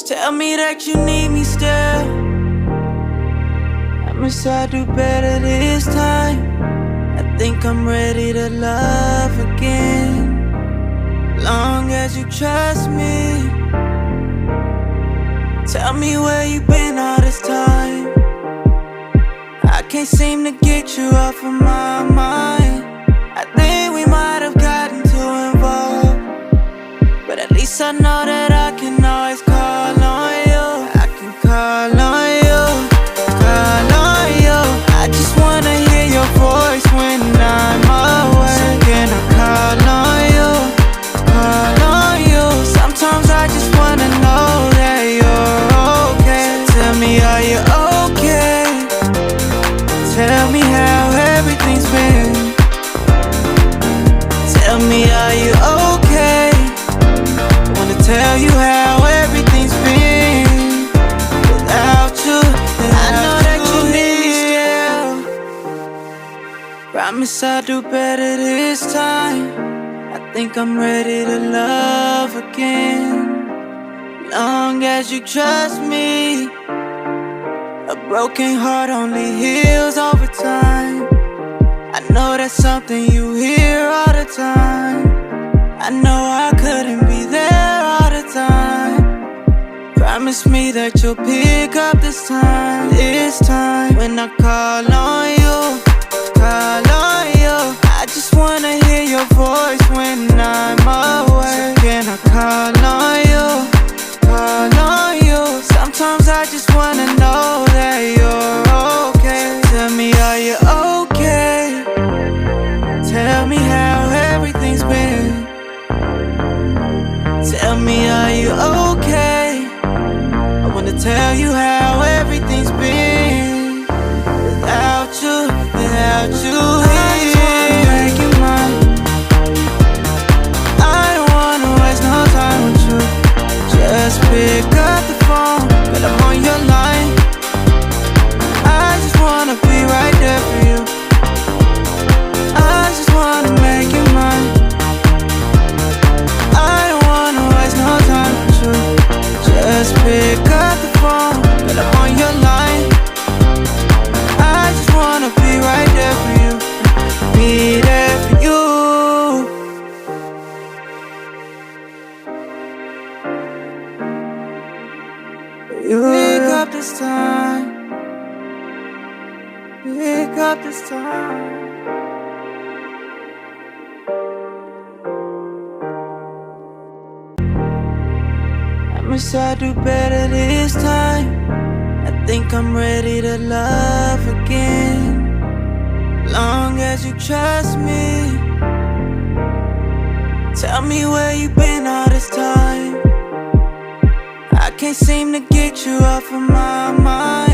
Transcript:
tell me that you need me still. I promise I'll do better this time. I think I'm ready to love again. Long as you trust me. Tell me where you been all this time. I can't seem to get you off of my mind. I think we might have gotten too involved, but at least I know that I can always call on you. I can call on you, call on you. I just wanna hear your voice when I'm away. So can I call on you, call on you? Sometimes I just wanna know that you're okay. So tell me, are you okay? Tell me how everything's been. Tell me, are you okay? I wanna tell you how everything's been without you. I know that you need me still. Promise I'll do better this time. I think I'm ready to love again. Long as you trust me. A broken heart only heals over time. I know that's something you hear all the time. I know I couldn't be there all the time. Promise me that you'll pick up this time. This time when I call on you, call on you. I just wanna hear your voice when I'm away. So can I call on you, call on you? Sometimes I just wanna know that you're okay. Tell me, are you okay? Tell me how everything's been. Tell me, are you okay? I wanna tell you how everything's been without you, without you here. I just wanna make you mine. I don't wanna waste no time with you. Just pick up the phone, but I'm on your line. I just wanna be right there for you. I just wanna make you mine. I don't wanna waste no time with you. Just pick up the phone, but I'm on your line. I just wanna be right there for you. Be there for you. You pick up this time. Pick up this time. I promise I'll do better this time. I think I'm ready to love again. Long as you trust me. Tell me where you been all this time. I can't seem to get you off of my mind.